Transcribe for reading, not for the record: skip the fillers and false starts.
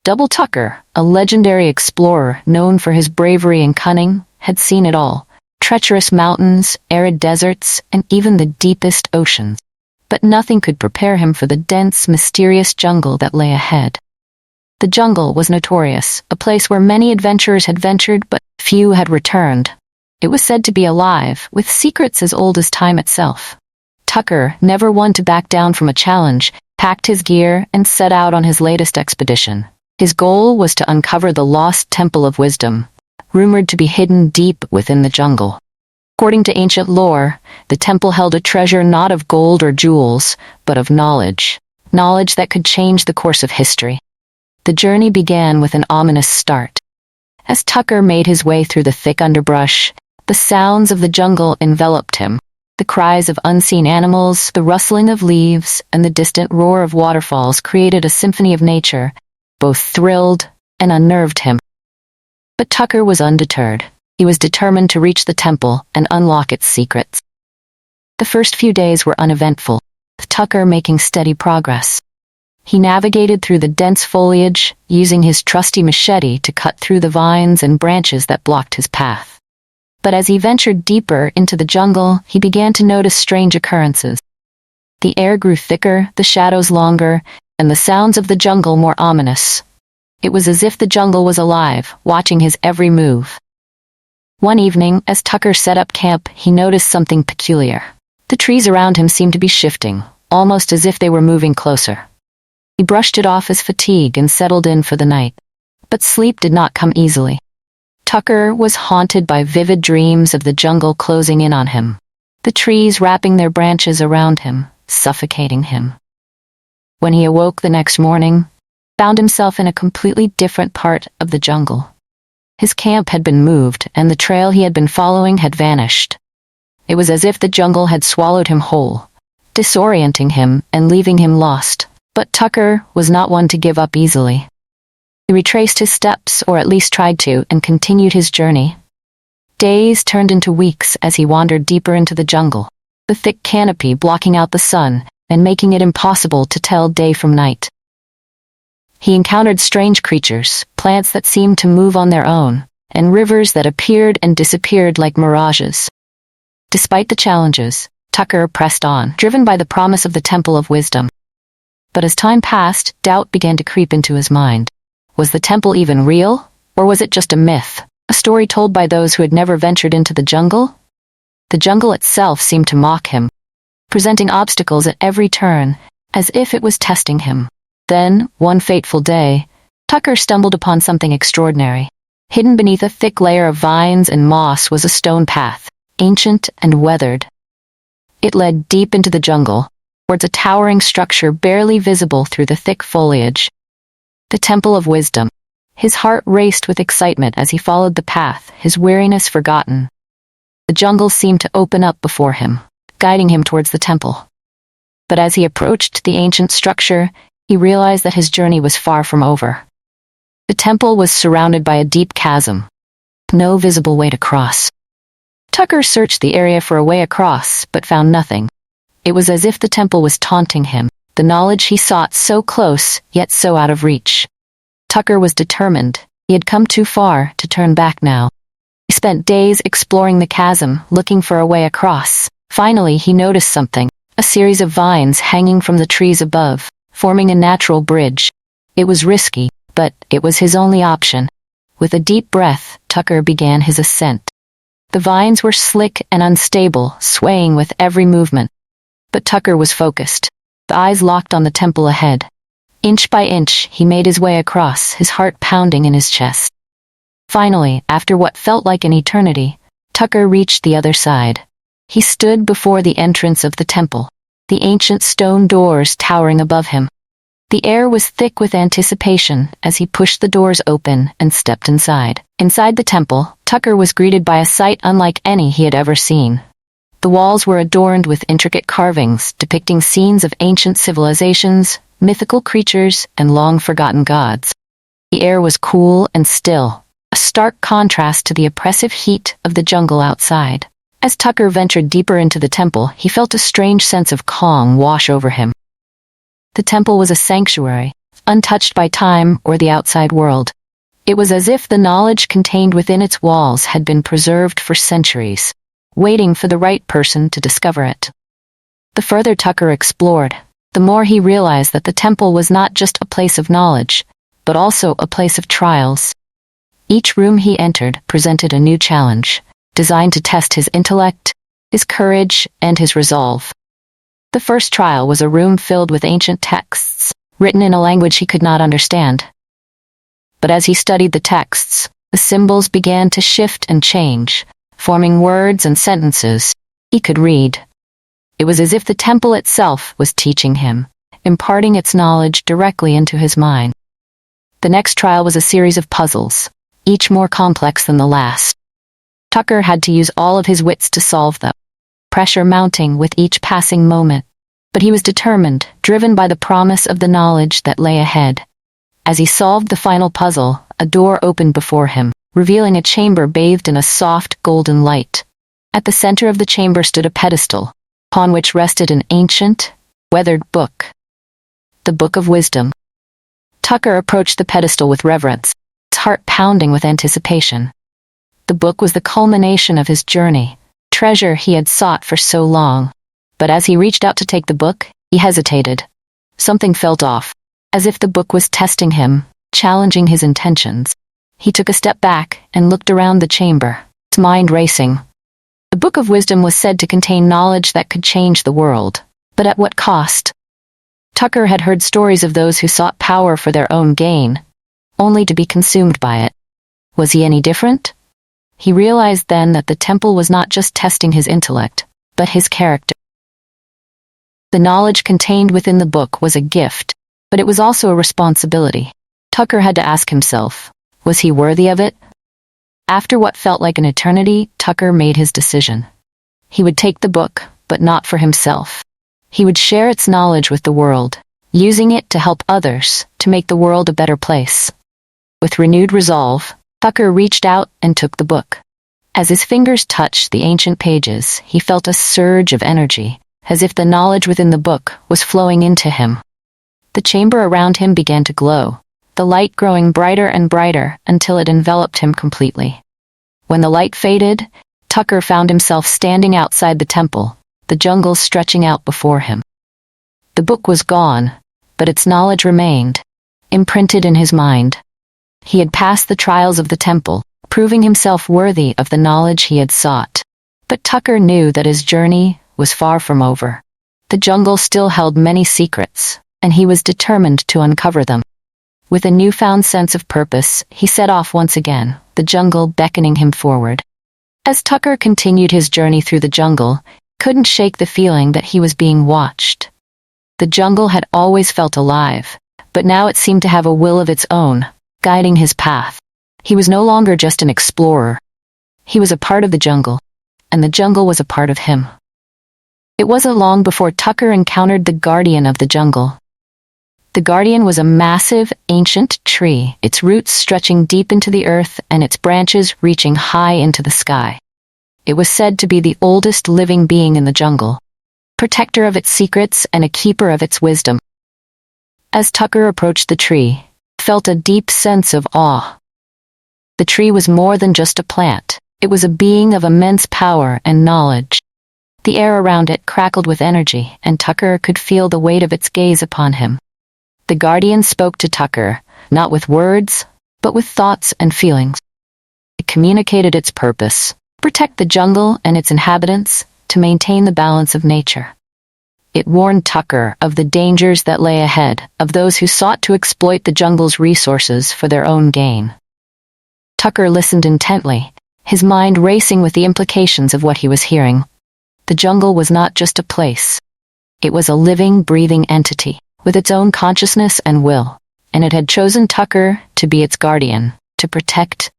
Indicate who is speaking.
Speaker 1: Double Tucker, a legendary explorer known for his bravery and cunning, had seen it all: treacherous mountains, arid deserts, and even the deepest oceans. But nothing could prepare him for the dense, mysterious jungle that lay ahead. The jungle was notorious, a place where many adventurers had ventured, but few had returned. It was said to be alive, with secrets as old as time itself. Tucker, never one to back down from a challenge, packed his gear and set out on his latest expedition. His goal was to uncover the lost Temple of Wisdom, rumored to be hidden deep within the jungle. According to ancient lore, the temple held a treasure not of gold or jewels, but of knowledge. Knowledge that could change the course of history. The journey began with an ominous start. As Tucker made his way through the thick underbrush, the sounds of the jungle enveloped him. The cries of unseen animals, the rustling of leaves, and the distant roar of waterfalls created a symphony of nature, both thrilled and unnerved him. But Tucker was undeterred. He was determined to reach the temple and unlock its secrets. The first few days were uneventful, with Tucker making steady progress. He navigated through the dense foliage, using his trusty machete to cut through the vines and branches that blocked his path. But as he ventured deeper into the jungle, he began to notice strange occurrences. The air grew thicker, the shadows longer, and the sounds of the jungle more ominous. It was as if the jungle was alive, watching his every move. One evening, as Tucker set up camp, he noticed something peculiar. The trees around him seemed to be shifting, almost as if they were moving closer. He brushed it off as fatigue and settled in for the night. But sleep did not come easily. Tucker was haunted by vivid dreams of the jungle closing in on him, the trees wrapping their branches around him, suffocating him. When he awoke the next morning, he found himself in a completely different part of the jungle. His camp had been moved, and the trail he had been following had vanished. It was as if the jungle had swallowed him whole, disorienting him and leaving him lost. But Tucker was not one to give up easily. He retraced his steps, or at least tried to, and continued his journey. Days turned into weeks as he wandered deeper into the jungle, the thick canopy blocking out the sun and making it impossible to tell day from night. He encountered strange creatures, plants that seemed to move on their own, and rivers that appeared and disappeared like mirages. Despite the challenges, Tucker pressed on, driven by the promise of the Temple of Wisdom. But as time passed, doubt began to creep into his mind. Was the temple even real? Or was it just a myth, a story told by those who had never ventured into the jungle? The jungle itself seemed to mock him, presenting obstacles at every turn, as if it was testing him. Then, one fateful day, Tucker stumbled upon something extraordinary. Hidden beneath a thick layer of vines and moss was a stone path, ancient and weathered. It led deep into the jungle, towards a towering structure barely visible through the thick foliage. The Temple of Wisdom. His heart raced with excitement as he followed the path, his weariness forgotten. The jungle seemed to open up before him, guiding him towards the temple. But as he approached the ancient structure, he realized that his journey was far from over. The temple was surrounded by a deep chasm, no visible way to cross. Tucker searched the area for a way across, but found nothing. It was as if the temple was taunting him, the knowledge he sought so close, yet so out of reach. Tucker was determined. He had come too far to turn back now. He spent days exploring the chasm, looking for a way across. Finally, he noticed something, a series of vines hanging from the trees above, forming a natural bridge. It was risky, but it was his only option. With a deep breath, Tucker began his ascent. The vines were slick and unstable, swaying with every movement. But Tucker was focused, the eyes locked on the temple ahead. Inch by inch, he made his way across, his heart pounding in his chest. Finally, after what felt like an eternity, Tucker reached the other side. He stood before the entrance of the temple, the ancient stone doors towering above him. The air was thick with anticipation as he pushed the doors open and stepped inside. Inside the temple, Tucker was greeted by a sight unlike any he had ever seen. The walls were adorned with intricate carvings depicting scenes of ancient civilizations, mythical creatures, and long-forgotten gods. The air was cool and still, a stark contrast to the oppressive heat of the jungle outside. As Tucker ventured deeper into the temple, he felt a strange sense of calm wash over him. The temple was a sanctuary, untouched by time or the outside world. It was as if the knowledge contained within its walls had been preserved for centuries, waiting for the right person to discover it. The further Tucker explored, the more he realized that the temple was not just a place of knowledge, but also a place of trials. Each room he entered presented a new challenge, designed to test his intellect, his courage, and his resolve. The first trial was a room filled with ancient texts, written in a language he could not understand. But as he studied the texts, the symbols began to shift and change, forming words and sentences he could read. It was as if the temple itself was teaching him, imparting its knowledge directly into his mind. The next trial was a series of puzzles, each more complex than the last. Tucker had to use all of his wits to solve them, pressure mounting with each passing moment. But he was determined, driven by the promise of the knowledge that lay ahead. As he solved the final puzzle, a door opened before him, revealing a chamber bathed in a soft, golden light. At the center of the chamber stood a pedestal, upon which rested an ancient, weathered book. The Book of Wisdom. Tucker approached the pedestal with reverence, his heart pounding with anticipation. The book was the culmination of his journey, treasure he had sought for so long. But as he reached out to take the book, he hesitated. Something felt off, as if the book was testing him, challenging his intentions. He took a step back and looked around the chamber, his mind racing. The Book of Wisdom was said to contain knowledge that could change the world. But at what cost? Tucker had heard stories of those who sought power for their own gain, only to be consumed by it. Was he any different? He realized then that the temple was not just testing his intellect, but his character. The knowledge contained within the book was a gift, but it was also a responsibility. Tucker had to ask himself, was he worthy of it? After what felt like an eternity, Tucker made his decision. He would take the book, but not for himself. He would share its knowledge with the world, using it to help others, to make the world a better place. With renewed resolve, Tucker reached out and took the book. As his fingers touched the ancient pages, he felt a surge of energy, as if the knowledge within the book was flowing into him. The chamber around him began to glow, the light growing brighter and brighter until it enveloped him completely. When the light faded, Tucker found himself standing outside the temple, the jungle stretching out before him. The book was gone, but its knowledge remained, imprinted in his mind. He had passed the trials of the temple, proving himself worthy of the knowledge he had sought. But Tucker knew that his journey was far from over. The jungle still held many secrets, and he was determined to uncover them. With a newfound sense of purpose, he set off once again, the jungle beckoning him forward. As Tucker continued his journey through the jungle, he couldn't shake the feeling that he was being watched. The jungle had always felt alive, but now it seemed to have a will of its own, guiding his path. He was no longer just an explorer. He was a part of the jungle, and the jungle was a part of him. It wasn't long before Tucker encountered the guardian of the jungle. The guardian was a massive, ancient tree, its roots stretching deep into the earth and its branches reaching high into the sky. It was said to be the oldest living being in the jungle, protector of its secrets and a keeper of its wisdom. As Tucker approached the tree, he felt a deep sense of awe. The tree was more than just a plant. It was a being of immense power and knowledge. The air around it crackled with energy, and Tucker could feel the weight of its gaze upon him. The guardian spoke to Tucker, not with words, but with thoughts and feelings. It communicated its purpose: protect the jungle and its inhabitants, to maintain the balance of nature. It warned Tucker of the dangers that lay ahead, of those who sought to exploit the jungle's resources for their own gain. Tucker listened intently, his mind racing with the implications of what he was hearing. The jungle was not just a place. It was a living, breathing entity, with its own consciousness and will, and it had chosen Tucker to be its guardian, to protect